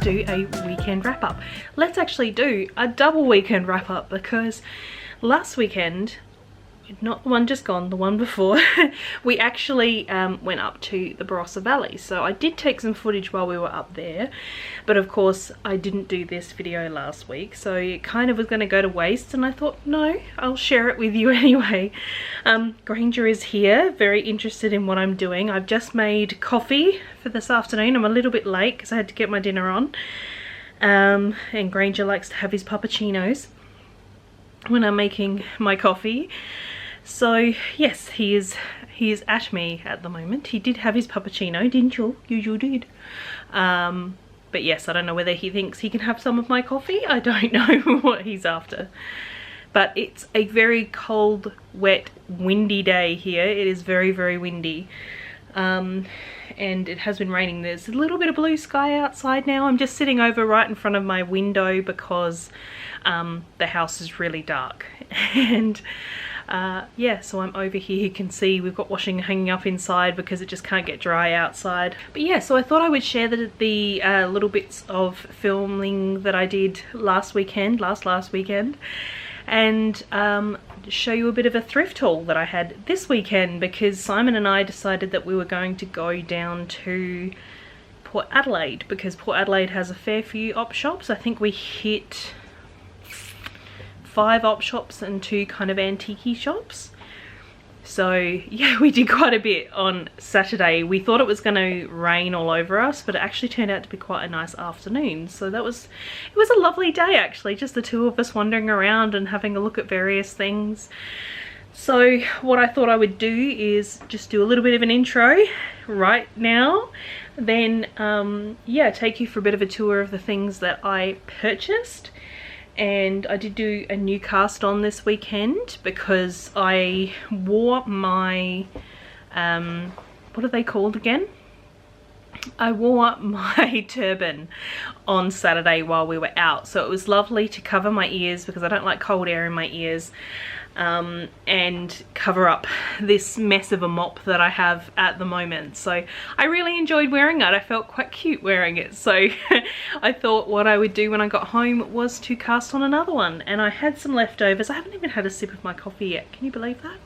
do a weekend wrap up. Let's actually do a double weekend wrap up, because last weekend, not the one just gone, the one before, we actually went up to the Barossa Valley. So I did take some footage while we were up there, but of course I didn't do this video last week, so it kind of was going to go to waste, and I thought, no, I'll share it with you anyway. Granger is here, very interested in what I'm doing. I've just made coffee for this afternoon. I'm a little bit late because I had to get my dinner on, and Granger likes to have his puppuccinos when I'm making my coffee. So yes, he is at me at the moment. He did have his puppuccino, didn't you? You did. But yes, I don't know whether he thinks he can have some of my coffee. I don't know what he's after. But it's a very cold, wet, windy day here. It is very, very windy. And it has been raining. There's a little bit of blue sky outside now. I'm just sitting over right in front of my window because the house is really dark. And yeah, so I'm over here. You can see we've got washing hanging up inside because it just can't get dry outside. But yeah, so I thought I would share the little bits of filming that I did last weekend, last weekend, and show you a bit of a thrift haul that I had this weekend, because Simon and I decided that we were going to go down to Port Adelaide, because Port Adelaide has a fair few op shops. I think we hit 5 op shops and 2 kind of antique shops. So yeah, we did quite a bit on Saturday. We thought it was going to rain all over us, but it actually turned out to be quite a nice afternoon. So it was a lovely day actually, just the two of us wandering around and having a look at various things. So what I thought I would do is just do a little bit of an intro right now, then yeah, take you for a bit of a tour of the things that I purchased. And I did do a new cast on this weekend because I wore my what are they called again? I wore my turban on Saturday while we were out, so it was lovely to cover my ears because I don't like cold air in my ears, and cover up this mess of a mop that I have at the moment. So I really enjoyed wearing it. I felt quite cute wearing it, so I thought what I would do when I got home was to cast on another one. And I had some leftovers. I haven't even had a sip of my coffee yet, can you believe that?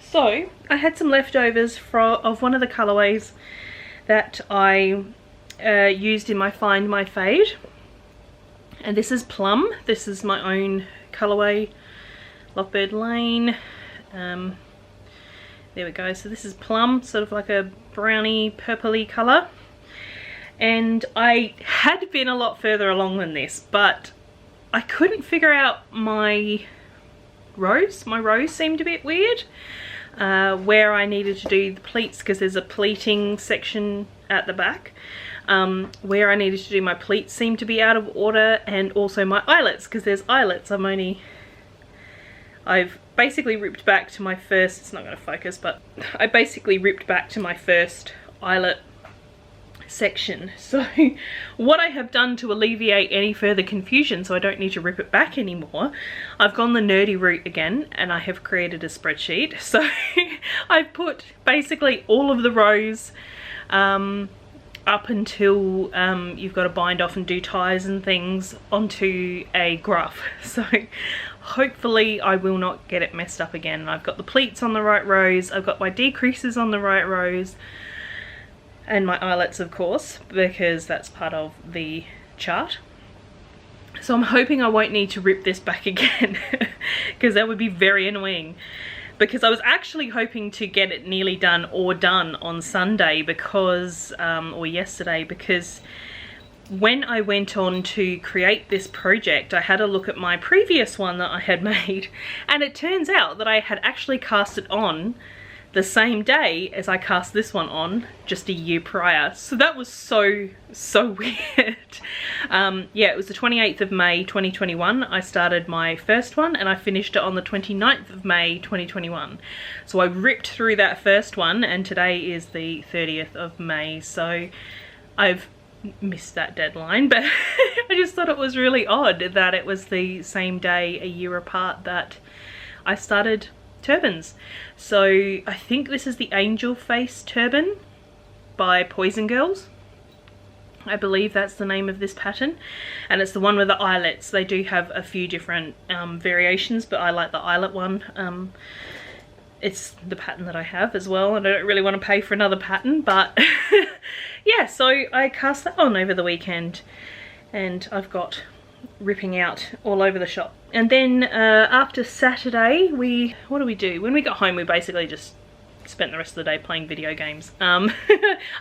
So I had some leftovers of one of the colourways that I used in my Find My Fade. And this is Plum. This is my own colourway, Lovebird Lane. There we go. So this is Plum, sort of like a browny purpley colour. And I had been a lot further along than this, but I couldn't figure out my rose. My rose seemed a bit weird. Where I needed to do the pleats, because there's a pleating section at the back. Where I needed to do my pleats seemed to be out of order, and also my eyelets, because there's eyelets. I've basically ripped back to my first, it's not going to focus, but I basically ripped back to my first eyelet section. So what I have done to alleviate any further confusion, so I don't need to rip it back anymore, I've gone the nerdy route again, and I have created a spreadsheet. So I've put basically all of the rows up until you've got to bind off and do ties and things onto a graph. So hopefully I will not get it messed up again. I've got the pleats on the right rows, I've got my decreases on the right rows, and my eyelets of course, because that's part of the chart. So I'm hoping I won't need to rip this back again because that would be very annoying. Because I was actually hoping to get it nearly done or done on Sunday, because or yesterday, because when I went on to create this project, I had a look at my previous one that I had made, and it turns out that I had actually cast it on the same day as I cast this one on just a year prior. So that was so weird. Yeah, it was the 28th of May 2021 I started my first one, and I finished it on the 29th of May 2021. So I ripped through that first one, and today is the 30th of May, so I've missed that deadline. But I just thought it was really odd that it was the same day a year apart that I started turbans. So I think this is the angel face turban by Poison Girls. I believe that's the name of this pattern, and it's the one with the eyelets. They do have a few different variations, but I like the eyelet one. It's the pattern that I have as well, and I don't really want to pay for another pattern, but yeah, so I cast that on over the weekend, and I've got ripping out all over the shop. And then after Saturday, what do we do? When we got home, we basically just spent the rest of the day playing video games.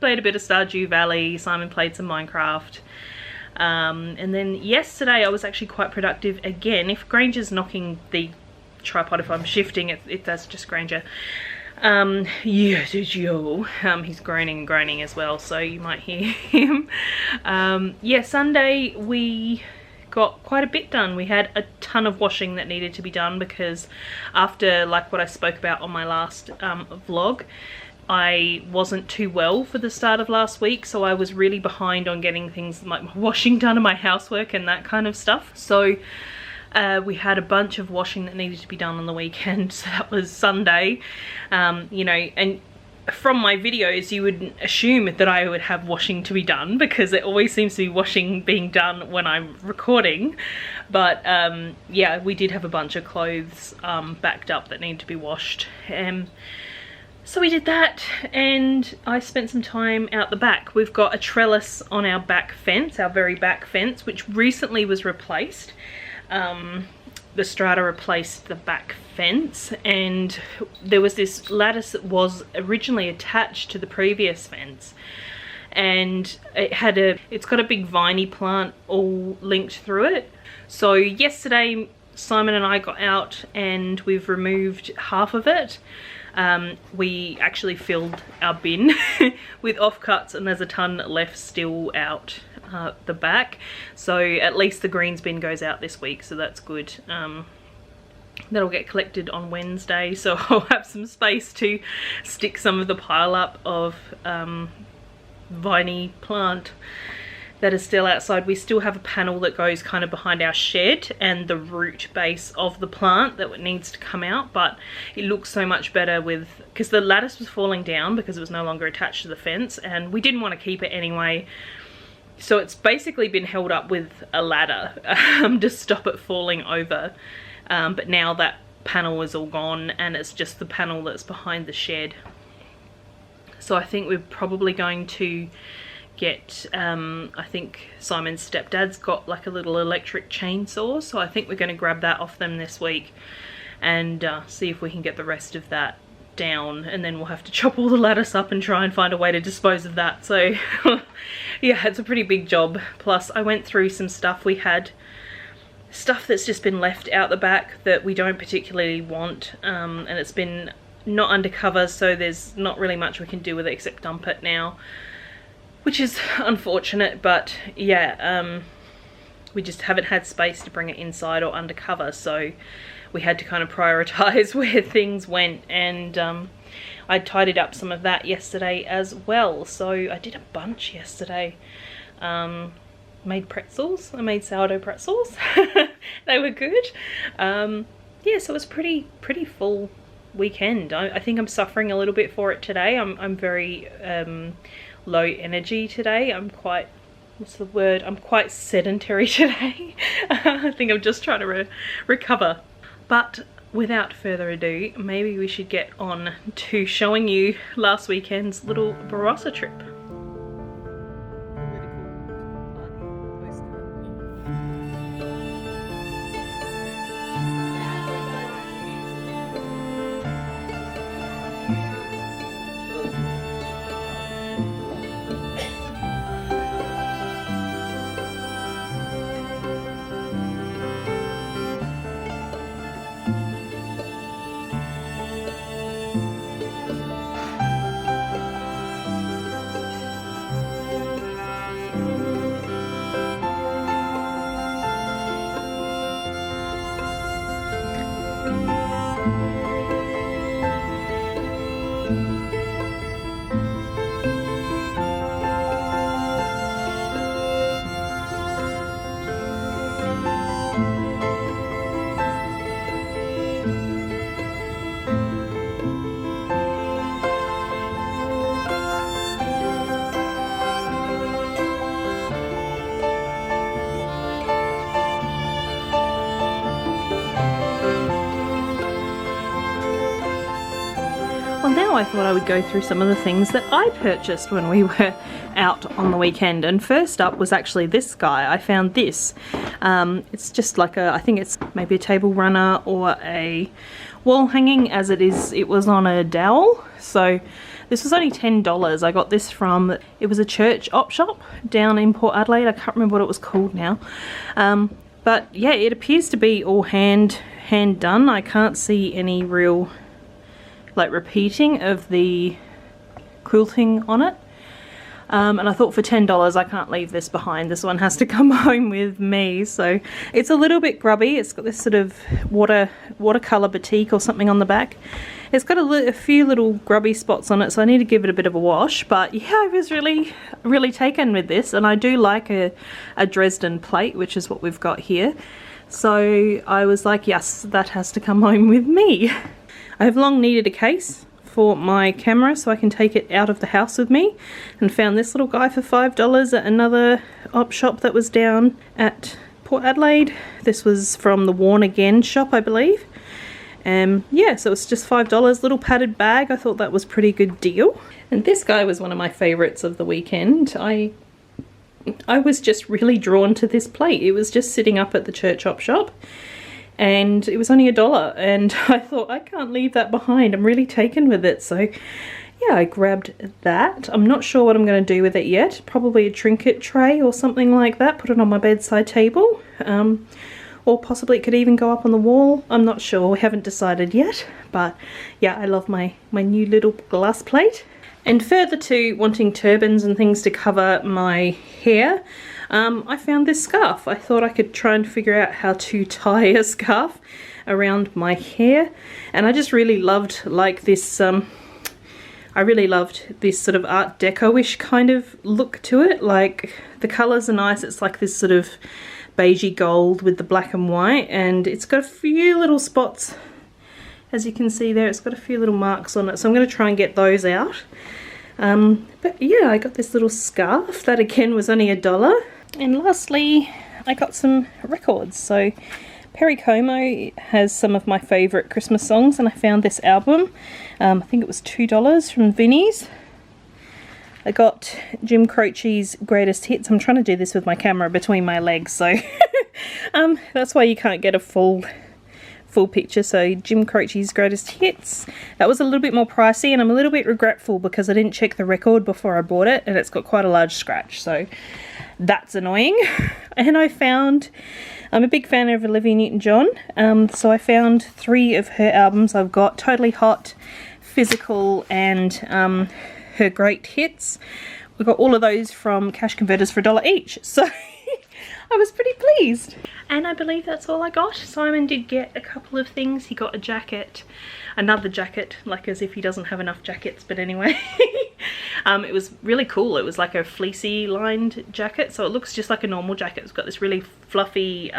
Played a bit of Stardew Valley, Simon played some Minecraft. And then yesterday I was actually quite productive again. If Granger's knocking the tripod, if I'm shifting, that's just Granger. Yes, it's you. He's groaning and groaning as well, so you might hear him. Yeah, Sunday we got quite a bit done. We had a ton of washing that needed to be done because after, like what I spoke about on my last vlog, I wasn't too well for the start of last week, so I was really behind on getting things like my washing done and my housework and that kind of stuff. So we had a bunch of washing that needed to be done on the weekend, so that was Sunday. You know, and from my videos you would assume that I would have washing to be done because it always seems to be washing being done when I'm recording, but yeah, we did have a bunch of clothes backed up that needed to be washed. So we did that, and I spent some time out the back. We've got a trellis on our back fence, our very back fence, which recently was replaced. The strata replaced the back fence, and there was this lattice that was originally attached to the previous fence, and it's got a big viney plant all linked through it. So yesterday Simon and I got out and we've removed half of it. We actually filled our bin with offcuts, and there's a ton left still out the back, so at least the greens bin goes out this week, so that's good. That'll get collected on Wednesday, so I'll have some space to stick some of the pile up of viney plant that is still outside. We still have a panel that goes kind of behind our shed and the root base of the plant that needs to come out, but it looks so much better because the lattice was falling down because it was no longer attached to the fence, and we didn't want to keep it anyway. So it's basically been held up with a ladder to stop it falling over. But now that panel is all gone and it's just the panel that's behind the shed. So I think we're probably going to get, I think Simon's stepdad's got like a little electric chainsaw, so I think we're going to grab that off them this week and see if we can get the rest of that down, and then we'll have to chop all the lattice up and try and find a way to dispose of that. So yeah, it's a pretty big job. Plus I went through some stuff. We had stuff that's just been left out the back that we don't particularly want, and it's been not undercover, so there's not really much we can do with it except dump it now, which is unfortunate. But yeah, we just haven't had space to bring it inside or undercover, so we had to kind of prioritize where things went, and I tidied up some of that yesterday as well. So I did a bunch yesterday. Made pretzels. I made sourdough pretzels. They were good. Yeah, so it was pretty full weekend. I think I'm suffering a little bit for it today. I'm very low energy today. I'm quite, what's the word? I'm quite sedentary today. I think I'm just trying to recover. But without further ado, maybe we should get on to showing you last weekend's little Barossa trip. now I thought I would go through some of the things that I purchased when we were out on the weekend. And first up was actually this guy. I found this. It's just like I think it's maybe a table runner or a wall hanging, as it was on a dowel. So this was only $10. I got this from, it was a church op shop down in Port Adelaide. I can't remember what it was called now. But yeah, it appears to be all hand done. I can't see any real like repeating of the quilting on it. And I thought for $10 I can't leave this behind. This one has to come home with me. So it's a little bit grubby. It's got this sort of watercolor batik or something on the back. It's got a few little grubby spots on it, so I need to give it a bit of a wash. But yeah, I was really taken with this, and I do like a Dresden plate, which is what we've got here. So I was like, yes, that has to come home with me. I have long needed a case for my camera so I can take it out of the house with me, and found this little guy for $5 at another op shop that was down at Port Adelaide. This was from the Worn Again shop, I believe. Yeah, so it's just $5, little padded bag. I thought that was pretty good deal. And this guy was one of my favorites of the weekend. I was just really drawn to this plate. It was just sitting up at the church op shop, and it was only $1, and I thought, I can't leave that behind. I'm really taken with it. So yeah, I grabbed that. I'm not sure what I'm going to do with it yet. Probably a trinket tray or something like that. Put it on my bedside table. Or possibly it could even go up on the wall. I'm not sure. We haven't decided yet. But yeah, I love my new little glass plate. And further to wanting turbans and things to cover my hair, I found this scarf. I thought I could try and figure out how to tie a scarf around my hair. And I just really loved like this, I really loved this sort of Art Deco-ish kind of look to it. Like the colours are nice. It's like this sort of beigey gold with the black and white, and it's got a few little spots, as you can see there. It's got a few little marks on it, so I'm going to try and get those out. But yeah, I got this little scarf that again was only $1. And lastly, I got some records. So Perry Como has some of my favourite Christmas songs, and I found this album. I think it was $2 from Vinnie's. I got Jim Croce's Greatest Hits. I'm trying to do this with my camera between my legs, so that's why you can't get a full picture. So Jim Croce's Greatest Hits. That was a little bit more pricey, and I'm a little bit regretful because I didn't check the record before I bought it, and it's got quite a large scratch, so that's annoying. And I'm a big fan of Olivia Newton-John, so I found 3 of her albums. I've got Totally Hot, Physical, and her Great Hits. We got all of those from Cash Converters for $1 each, so I was pretty pleased. And I believe that's all I got. Simon did get a couple of things. He got a jacket, another jacket, like as if he doesn't have enough jackets, but anyway. It was really cool. It was like a fleecy lined jacket, so it looks just like a normal jacket. It's got this really fluffy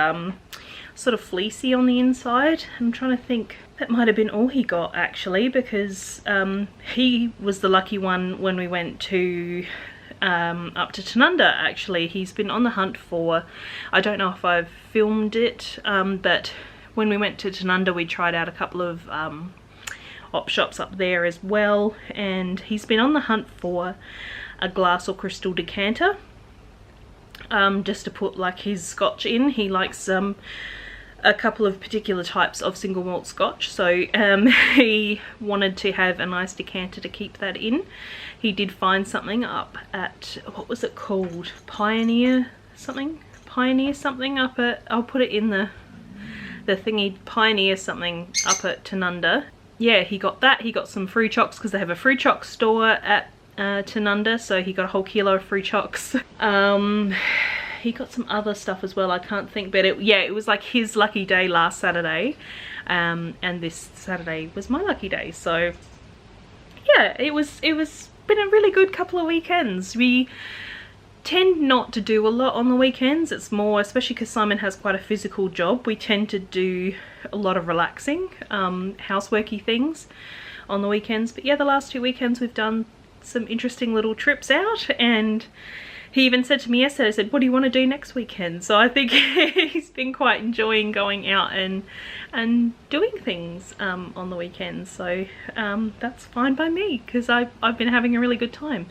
sort of fleecy on the inside. I'm trying to think, that might have been all he got actually, because he was the lucky one when we went to up to Tanunda. Actually, he's been on the hunt for, I don't know if I've filmed it, but when we went to Tanunda we tried out a couple of op shops up there as well, and he's been on the hunt for a glass or crystal decanter, just to put like his scotch in. He likes a couple of particular types of single malt scotch, so he wanted to have a nice decanter to keep that in. He did find something up at, what was it called, Pioneer something up at, I'll put it in the thingy, Pioneer something up at Tanunda. Yeah, he got that. He got some fruit chocks because they have a fruit choc store at Tanunda, so he got a whole kilo of fruit chocks. He got some other stuff as well, I can't think, but it was like his lucky day last Saturday, and this Saturday was my lucky day. So yeah, it was been a really good couple of weekends. We tend not to do a lot on the weekends. It's more, especially because Simon has quite a physical job, we tend to do a lot of relaxing houseworky things on the weekends. But yeah, the last 2 weekends we've done some interesting little trips out, and he even said to me yesterday, I said, what do you want to do next weekend? So I think he's been quite enjoying going out and doing things on the weekends. So that's fine by me, because I've been having a really good time.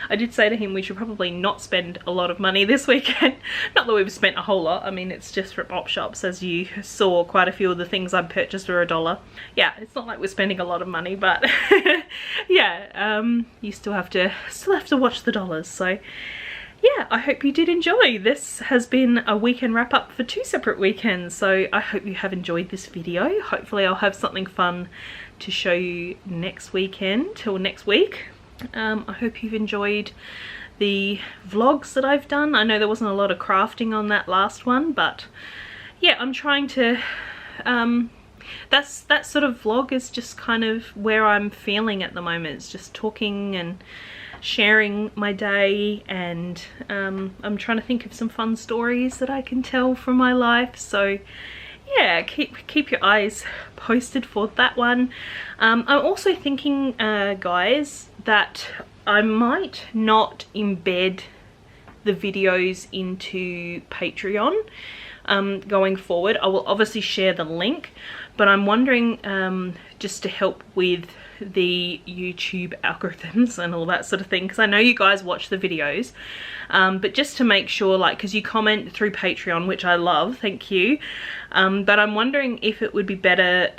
I did say to him we should probably not spend a lot of money this weekend. Not that we've spent a whole lot. I mean, it's just from op shops. As you saw, quite a few of the things I've purchased were $1. Yeah, it's not like we're spending a lot of money, but yeah, you still have to watch the dollars. So yeah, I hope you did enjoy. This has been a weekend wrap up for 2 separate weekends, so I hope you have enjoyed this video. Hopefully I'll have something fun to show you next weekend, till next week. I hope you've enjoyed the vlogs that I've done. I know there wasn't a lot of crafting on that last one, but yeah, I'm trying to that sort of vlog is just kind of where I'm feeling at the moment. It's just talking and sharing my day, and I'm trying to think of some fun stories that I can tell from my life. So yeah, keep your eyes posted for that one. I'm also thinking, guys, that I might not embed the videos into Patreon going forward. I will obviously share the link, but I'm wondering just to help with the YouTube algorithms and all that sort of thing, because I know you guys watch the videos, but just to make sure, like, because you comment through Patreon, which I love, thank you, but I'm wondering if it would be better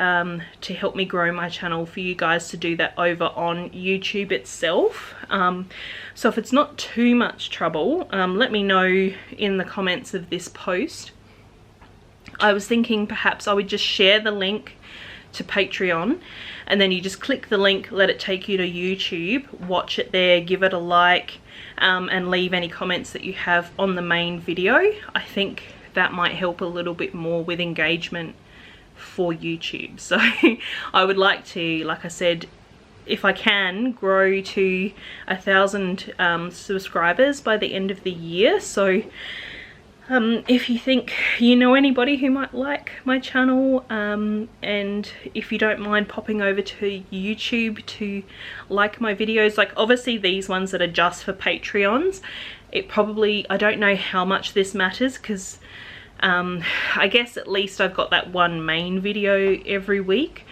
to help me grow my channel for you guys to do that over on YouTube itself. So if it's not too much trouble, let me know in the comments of this post. I was thinking perhaps I would just share the link to Patreon, and then you just click the link, let it take you to YouTube, watch it there, give it a like, and leave any comments that you have on the main video. I think that might help a little bit more with engagement for YouTube. So I would like to, like I said, if I can, grow to 1,000 subscribers by the end of the year. So if you think you know anybody who might like my channel, and if you don't mind popping over to YouTube to like my videos, like obviously these ones that are just for Patreons, it probably, I don't know how much this matters, because I guess at least I've got that one main video every week.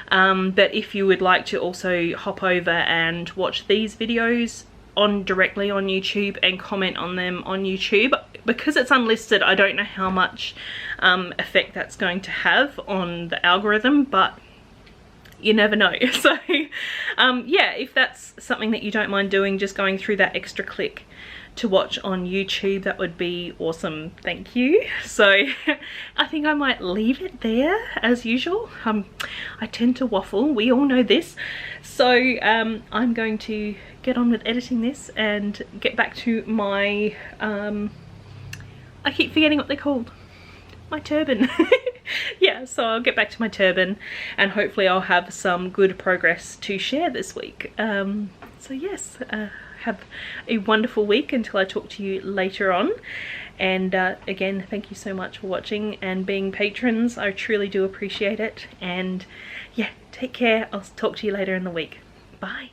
But if you would like to also hop over and watch these videos directly on YouTube and comment on them on YouTube, because it's unlisted, I don't know how much effect that's going to have on the algorithm, but you never know. So yeah, if that's something that you don't mind doing, just going through that extra click to watch on YouTube, that would be awesome, thank you. So I think I might leave it there as usual. I tend to waffle, we all know this. So I'm going to get on with editing this and get back to my I keep forgetting what they're called, my turban. Yeah, so I'll get back to my turban, and hopefully I'll have some good progress to share this week. So yes, have a wonderful week until I talk to you later on. And again, thank you so much for watching and being patrons. I truly do appreciate it. And yeah, take care. I'll talk to you later in the week. Bye.